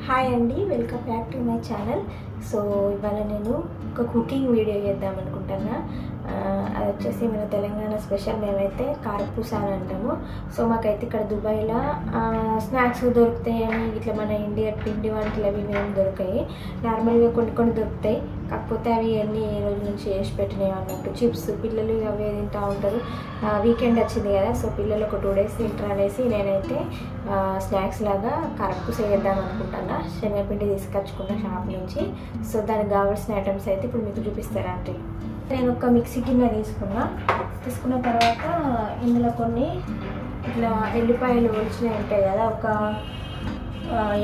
Hi అండి, welcome back to my channel. So ఇవాళ నేను ఒక కుకింగ్ వీడియో చేద్దాం అనుకుంటున్నా. అది వచ్చేసి మన తెలంగాణ స్పెషల్ మేమైతే కారపూస అని అంటాము. సో మాకైతే ఇక్కడ దుబాయ్లో స్నాక్స్ దొరుకుతాయని ఇట్లా మన ఇండియా పిండి వంటలు అవి మేము దొరికాయి. నార్మల్గా కొన్ని దొరుకుతాయి, కాకపోతే అవి ఎన్ని రోజుల నుంచి చేసి పెట్టినాయి అన్నట్టు. చిప్స్ పిల్లలు అవి తింటూ ఉంటారు. వీకెండ్ వచ్చింది కదా, సో పిల్లలు ఒక 2 days తింటారు అనేసి నేనైతే స్నాక్స్ లాగా కారపూస చేద్దాం అనుకుంటున్నా. శనగపిండి తీసుకొచ్చుకున్న షాప్ నుంచి. సో దానికి కావాల్సిన ఐటమ్స్ అయితే ఇప్పుడు మీకు చూపిస్తారా అంటే, నేను ఒక మిక్సీ గిన్నె తీసుకున్న తర్వాత ఇందులో కొన్ని ఇట్లా ఎల్లిపాయలు ఒలిచినవి ఉంటాయి కదా, ఒక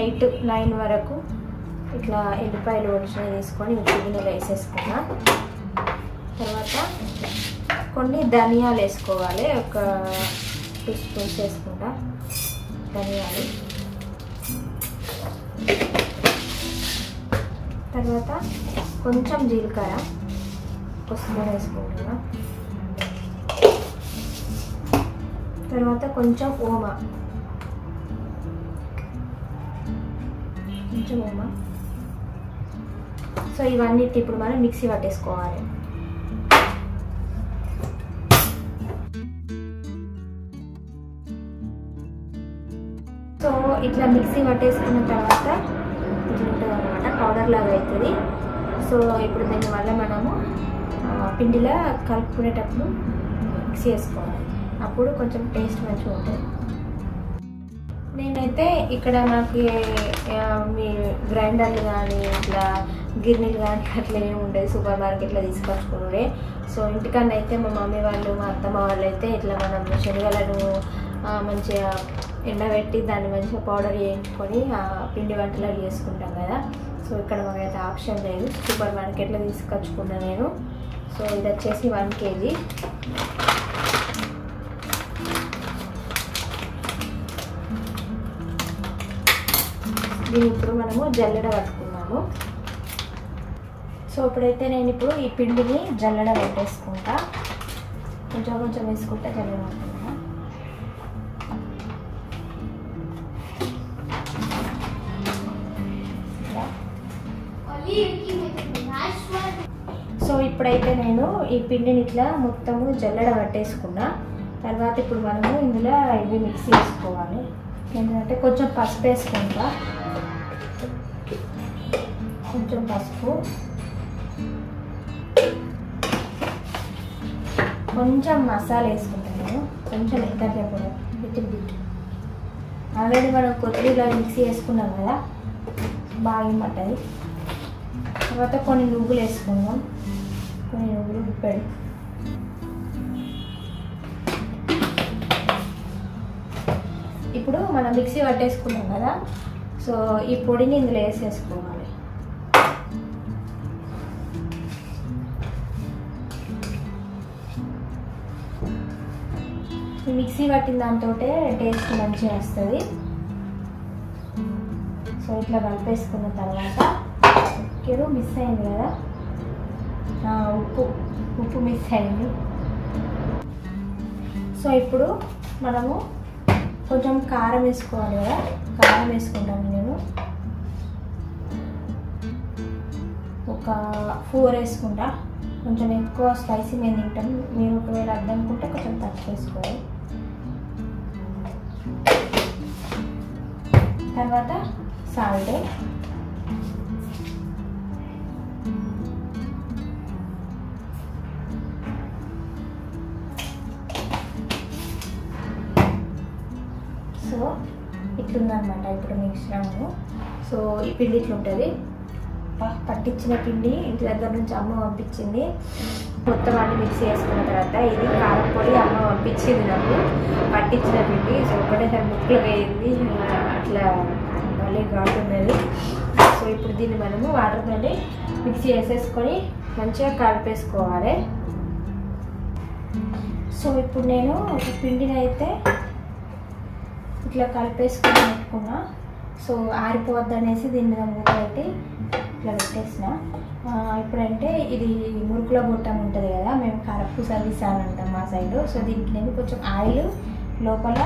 8-9 వరకు ఇట్లా ఎల్లిపాయలు ఒలిచినవి తీసుకొని మిక్సీ గిన్నెలో వేసేసుకున్నా. తర్వాత కొన్ని ధనియాలు వేసుకోవాలి, ఒక 2 స్పూన్స్ వేసుకుంటా ధనియాలు. తర్వాత కొంచెం జీలకర్ర కొద్దిగా వేసుకుంటున్నా. తర్వాత కొంచెం ఓమా, సో ఇవన్నీ ఇప్పుడు మనం మిక్సీ పట్టేసుకోవాలి. సో ఇట్లా మిక్సీ పట్టేసుకున్న తర్వాత ఇట్లా ఉంటుంది అన్నమాట, పౌడర్ లాగా అవుతుంది. సో ఇప్పుడు దీని వల్ల మనము పిండిలా కలుపుకునేటప్పుడు మిక్సీ వేసుకోవాలి, అప్పుడు కొంచెం టేస్ట్ మంచిగా ఉంటుంది. నేనైతే ఇక్కడ నాకు మీ గ్రైండర్లు కానీ ఇట్లా గిన్నెలు కానీ అట్లా ఏమి ఉండేది, సూపర్ మార్కెట్లో తీసుకొచ్చుకునే. సో ఇంటికన్నా అయితే మా మమ్మీ వాళ్ళు మా అత్తమ్మ వాళ్ళు అయితే ఇట్లా మనం శనగలను మంచిగా ఎండబెట్టి దాన్ని మంచిగా పౌడర్ వేయించుకొని పిండి వంటలు చేసుకుంటాం కదా. సో ఇక్కడ మాకైతే ఆప్షన్ లేదు, సూపర్ మార్కెట్లో తీసుకొచ్చుకున్నా నేను. సో ఇది వచ్చేసి 1 kg. దీన్ని ఇప్పుడు మనము జల్లెడ పట్టుకున్నాము. సో ఇప్పుడైతే నేను ఇప్పుడు ఈ పిండిని జల్లెడ పెట్టేసుకుంటా, కొంచెం వేసుకుంటా జల్లెడ పట్టుకున్నా. సో ఇప్పుడైతే నేను ఈ పిండిని ఇట్లా మొత్తము జల్లెడ పట్టేసుకున్నా. తర్వాత ఇప్పుడు మనము ఇందులో ఇవి మిక్సీ వేసుకోవాలి. ఏంటంటే కొంచెం పసుపు వేసుకుంటా, కొంచెం పసుపు, కొంచెం మసాలా వేసుకుంటాను నేను, కొంచెం ఎంత కూడా బిట్. ఆల్రెడీ మనం కొత్తిమీర మిక్సీ వేసుకున్నాం కదా, బాగా పట్టది. తర్వాత కొన్ని నువ్వులు వేసుకుందాం, కొన్ని నువ్వులు గుప్పెడు. ఇప్పుడు మనం మిక్సీ పట్టేసుకున్నాం కదా, సో ఈ పొడిని ఇందులో వేసేసుకోవాలి. మిక్సీ పట్టిన దాంతో టేస్ట్ మంచిగా వస్తుంది. సో ఇట్లా కలిపేసుకున్న తర్వాత ఏదో మిస్ అయింది కదా, ఉప్పు మిస్ అయింది. సో ఇప్పుడు మనము కొంచెం కారం వేసుకోవాలి కదా, కారం వేసుకుంటాను నేను. ఒక 4 వేసుకుంటా, కొంచెం ఎక్కువ స్పైసీ మేము తింటాం. మీరు ఒకవేళ అద్దనుకుంటే కొంచెం తక్కువ వేసుకోవాలి. తర్వాత సాల్ట్, సో ఇట్లుందనమాట ఇప్పుడు మిశ్రమము. సో ఈ పిండి ఇట్లుంటుంది. పట్టించిన పిండి ఇంటి దగ్గర నుంచి అమ్మ పంపించింది. మొత్తం అన్ని మిక్సీ చేసుకున్న తర్వాత ఇది కారపొడి అమ్మ పంపించింది నాకు, పట్టించిన పిండి. సో ఒకటేసారి ముక్కలు వేయింది, అట్లా మళ్ళీ ఘాటున్నది. సో ఇప్పుడు దీన్ని మనము వాటర్తో మిక్సీ వేసేసుకొని మంచిగా కలిపేసుకోవాలి. సో ఇప్పుడు నేను ఈ పిండిని అయితే ఇట్లా కలిపేసుకొని పెట్టుకున్నా. సో ఆరిపోవద్దు అనేసి దీని మీద మూత పెట్టి ఇట్లా పెట్టేసిన. ఇప్పుడంటే ఇది మురుకుల గొట్టం ఉంటుంది కదా, మేము కారపూస సర్వీస్ అని అంటాం మా సైడు. సో దీనికి నేను కొంచెం ఆయిల్ లోపల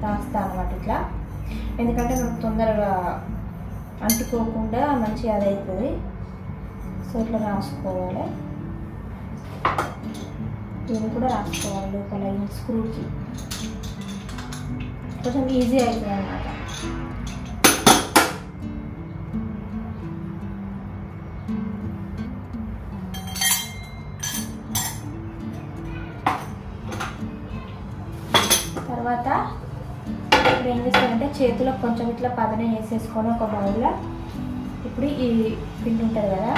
రాస్తాను అన్నమాట ఇట్లా, ఎందుకంటే మనకు తొందరగా అంటుకోకుండా మంచిగా అది అవుతుంది. సో ఇట్లా రాసుకోవాలి. దీన్ని కూడా రాసుకోవాలి లోపల ఈ స్క్రూకి, కొంచెం ఈజీ అవుతుంది అన్నమాట. తర్వాత ఇప్పుడు ఏం చేస్తామంటే చేతిలో కొంచెం ఇట్లా పదన వేసేసుకొని ఒక బౌల్లో ఇప్పుడు ఈ పిండి ఉంటుంది కదా,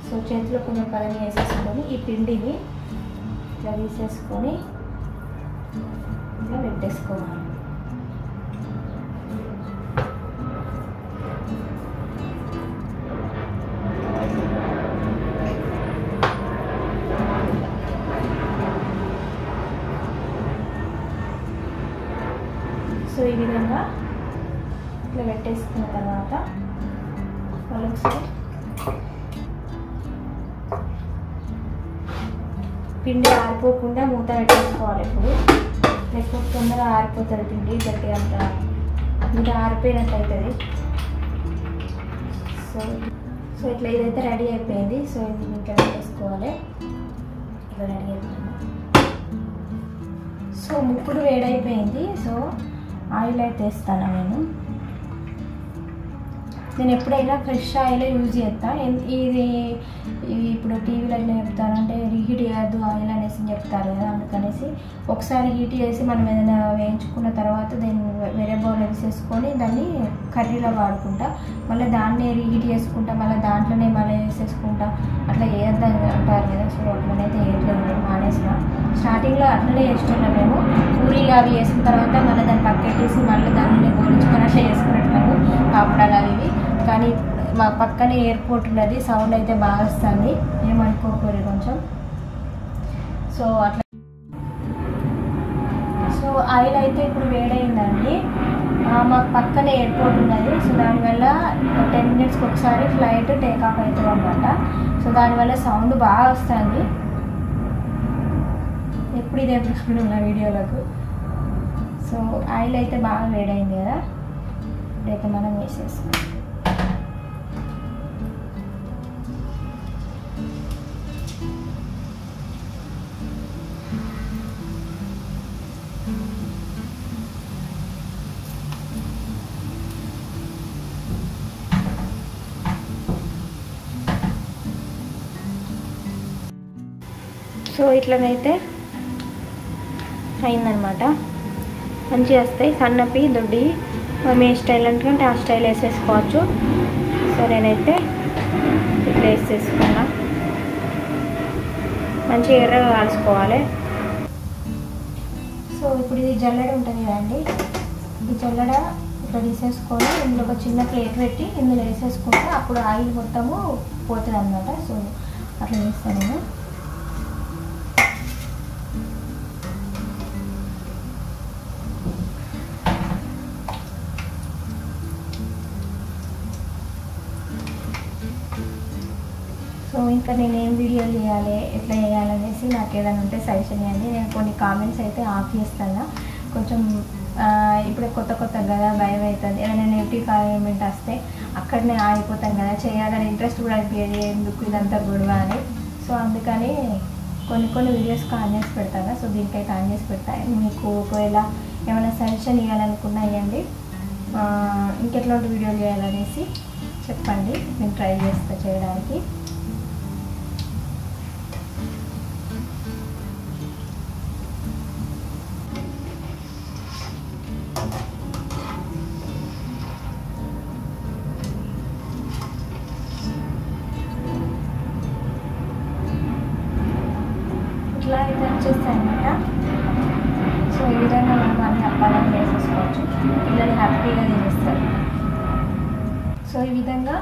సో చేతిలో కొంచెం పదన వేసేసుకొని ఈ పిండిని ఇట్లా తీసేసుకొని ఇట్లా పెట్టేసుకోవాలి. సో ఈ విధంగా ఇట్లా పెట్టేసుకున్న తర్వాత ఒకసారి పిండి ఆరిపోకుండా మూత పెట్టేసుకోవాలి. ఇప్పుడు లేకపోతే తొందరగా ఆరిపోతుంది పిండి, గట్టిగా అంత మూత ఆరిపోయినట్టు అవుతుంది. సో ఇట్లా ఇదైతే రెడీ అయిపోయింది. సో ఇది ఇట్లా పెట్టేసుకోవాలి. ఇట్లా రెడీ అయిపోయింది. సో ముప్పుడు వేడైపోయింది. సో ఆయిల్ అయితే వేస్తాను నేను ఎప్పుడైనా ఫ్రెష్ ఆయిల్ యూజ్ చేస్తాను. ఇది ఇప్పుడు టీవీలో ఎట్లా చెప్తానంటే రీహీట్ చేయద్దు ఆయిల్ అనేసి చెప్తారు కదా, అందుకనేసి ఒకసారి హీట్ చేసి మనం ఏదైనా వేయించుకున్న తర్వాత దాన్ని వేరే బౌల్ వేసేసుకొని దాన్ని కర్రీలో వాడుకుంటా, మళ్ళీ దాన్నే రీహీట్ చేసుకుంటా, మళ్ళీ దాంట్లోనే మళ్ళీ వేసేసుకుంటా, అట్లా వేయద్దని అంటారు కదా. సో అట్లనైతే వేయట్లేదు, మానేసిన. స్టార్టింగ్లో అట్లనే చేస్తున్నాం మేము, పూరీలు అవి వేసిన తర్వాత మళ్ళీ దాన్ని పక్కెట్టేసి మళ్ళీ దాన్ని పోలించుకొని అట్లా చేసుకున్నట్టు పాపడాలు అవి ఇవి. కానీ మా పక్కనే ఎయిర్పోర్ట్ ఉన్నది, సౌండ్ అయితే బాగా వస్తుంది, ఏమనుకోకూడదు కొంచెం. సో అట్లా సో ఆయిల్ అయితే ఇప్పుడు వేడైందండి. మాకు పక్కనే ఎయిర్పోర్ట్ ఉన్నది. సో దానివల్ల 10 minutesకి ఒకసారి ఫ్లైట్ టేక్ ఆఫ్ అవుతుంది అన్నమాట. సో దానివల్ల సౌండ్ బాగా వస్తుంది. ఎప్పుడు ఇదే ప్రాబ్లం నా వీడియోలకు. సో ఆయిల్ అయితే బాగా వేడైంది కదా, ఇప్పుడైతే మనం వేసేస్తాం. సో ఇట్లనైతే అయిందనమాట. మంచిగా వస్తాయి, సన్నపి దొడ్డి మీ స్టైల్ అంటే ఆ స్టైల్ వేసేసుకోవచ్చు. సో నేనైతే ఇట్లా వేసేసుకున్నా. మంచిగా ఎర్రగా కాల్చుకోవాలి. సో ఇప్పుడు ఇది జల్లెడ ఉంటుంది కదండి, ఈ జల్లెడ ఇట్లా తీసేసుకొని ఇందులో ఒక చిన్న ప్లేట్ పెట్టి ఇందులో వేసేసుకుంటే అప్పుడు ఆయిల్ మొత్తము పోతుంది అన్నమాట. సో అట్లా వేస్తాను నేను. సో ఇంకా నేను ఏం వీడియో చేయాలి, ఎట్లా చేయాలనేసి నాకు ఏదైనా ఉంటే సజెషన్ చేయండి. నేను కొన్ని కామెంట్స్ అయితే ఆఫ్ చేస్తాను. కొంచెం ఇప్పుడు కొత్త కదా, భయం అవుతుంది. ఏదైనా నెగిటివ్ కామెంట్ వస్తే అక్కడనే ఆగిపోతాం కదా, చేయాలని ఇంట్రెస్ట్ కూడా అనిపించేది, ఎందుకు ఇదంతా గొడవ అని. సో అందుకని కొన్ని వీడియోస్కి ఆన్ చేసి పెడతాను. సో దీనికైతే ఆన్ చేసి పెడతాను. మీకు ఒకవేళ ఏమైనా సజెషన్ ఇవ్వాలనుకున్నా ఇవ్వండి, ఇంకెట్లాంటి వీడియోలు చేయాలనేసి చెప్పండి, నేను ట్రై చేస్తా చేయడానికి. ఇట్లా అయితే వచ్చేస్తాయి అన్నమాట. సో ఈ విధంగా మనం అన్ని అప్పాలని వేసేసుకోవచ్చు, పిల్లలు హ్యాపీగా తినేస్తారు. సో ఈ విధంగా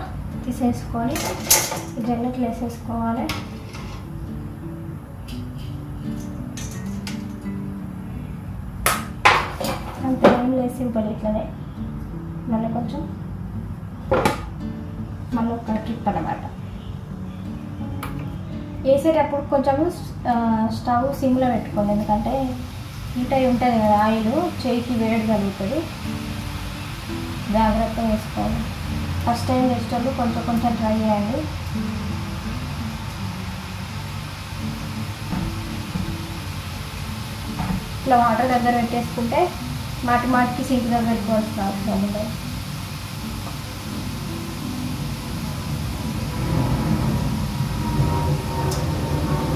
తీసేసుకొని ఈ జల్లెట్లు వేసేసుకోవాలి. అంత ఏం లేదు, సింపుల్. ఇట్లనే మళ్ళీ కొంచెం మళ్ళీ ఒక ట్రిప్ అన్నమాట. వేసేటప్పుడు కొంచెం స్టవ్ సిమ్లో పెట్టుకోండి, ఎందుకంటే హీట్ అయి ఉంటుంది కదా ఆయిల్, చేయికి వేడి కలుగుతుంది. జాగ్రత్తగా వేసుకోవాలి. ఫస్ట్ టైం చేసేటప్పుడు కొంచెం కొంచెం ట్రై చేయండి. ఇట్లా వాటర్ దగ్గర పెట్టేసుకుంటే మాటికి సింక్ దగ్గర పెట్టుకోవాల్సిన అవసరం ఉండదు.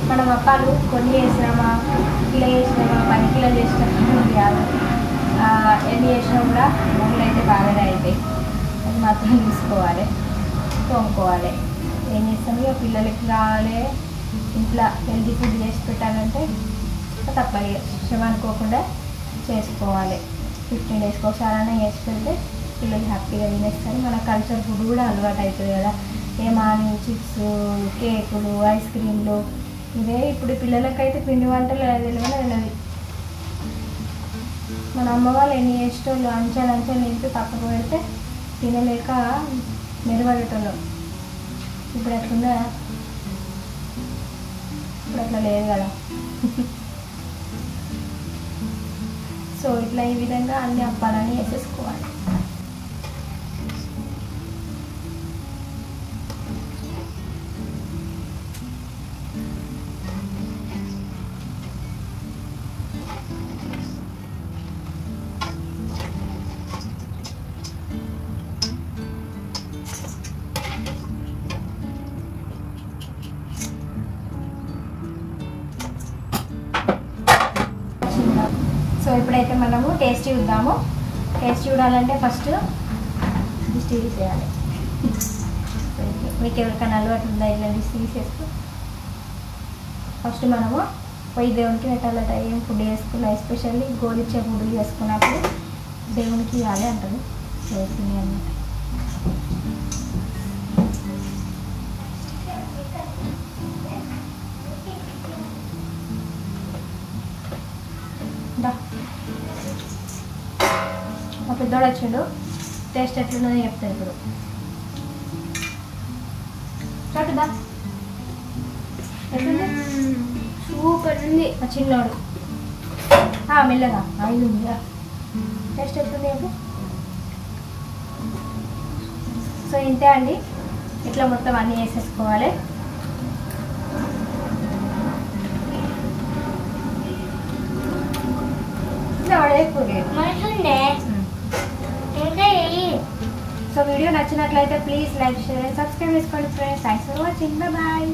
మనం అప్పాలు కొన్ని చేసినామా, కిలో చేసినామా, 10 కిలోలు చేసినప్పుడు కాదు, ఎన్ని చేసినా కూడా మూలు అయితే బాగానే అవుతాయి. అది మాత్రం తీసుకోవాలి, తోముకోవాలి. ఏం చేస్తాము, ఇక పిల్లలకి కావాలి ఇంట్లో హెల్తీ ఫుడ్ చేసి పెట్టాలంటే తప్పదు, శ్రమ అనుకోకుండా చేసుకోవాలి. 15 డేస్కి ఒకసారైనా చేసి పెడితే పిల్లలు హ్యాపీగా తినేస్తారు. మన కల్చర్ ఫుడ్ కూడా అలవాటు అవుతుంది కదా. ఏమాని చిప్స్, కేకులు, ఐస్ క్రీమ్లు, ఇదే ఇప్పుడు పిల్లలకైతే పిండి వంటలు తెలియదు. మన అమ్మ వాళ్ళు ఎన్ని చేసేటోళ్ళు, అంచెలు నింపి పక్కకు పెడితే తినలేక మెరుగడేటోళ్ళం. ఇప్పుడు అట్లుందా? ఇప్పుడు అట్లా లేదు కదా. సో ఇట్లా ఈ విధంగా అన్ని అప్పాలని వేసేసుకోవాలి. సో ఇప్పుడైతే మనము టేస్ట్ చూద్దాము. టేస్ట్ చూడాలంటే ఫస్ట్ దిష్టి తీసేయాలి. మీకు ఎవరికైనా అలవాటు ఉందా ఇలా దిష్టి తీసేస్తూ? ఫస్ట్ మనము పోయి దేవునికి పెట్టాలట. ఏం ఫుడ్ చేసుకున్నా, ఎస్పెషల్లీ గోలిచ్చే ఫుడ్ చేసుకున్నప్పుడు దేవునికి ఇవ్వాలి అంటారు. చేసింది అన్నమాట. మా పెద్దోడు వచ్చిండు, టేస్ట్ ఎట్లున్నదో చెప్తాను ఇప్పుడు. చట్టుదా ఎట్లుంది? సూపర్ ఉంది. మా చిన్నోడు మెల్లగా ఐదు ఉందా? టేస్ట్ ఎట్లుంది చెప్పు. సో ఇంతే అండి, ఇట్లా మొత్తం అన్నీ వేసేసుకోవాలి. సో వీడియో నచ్చినట్లయితే please like, share and subscribe చేసుకోండి friends. Thanks for watching. Bye.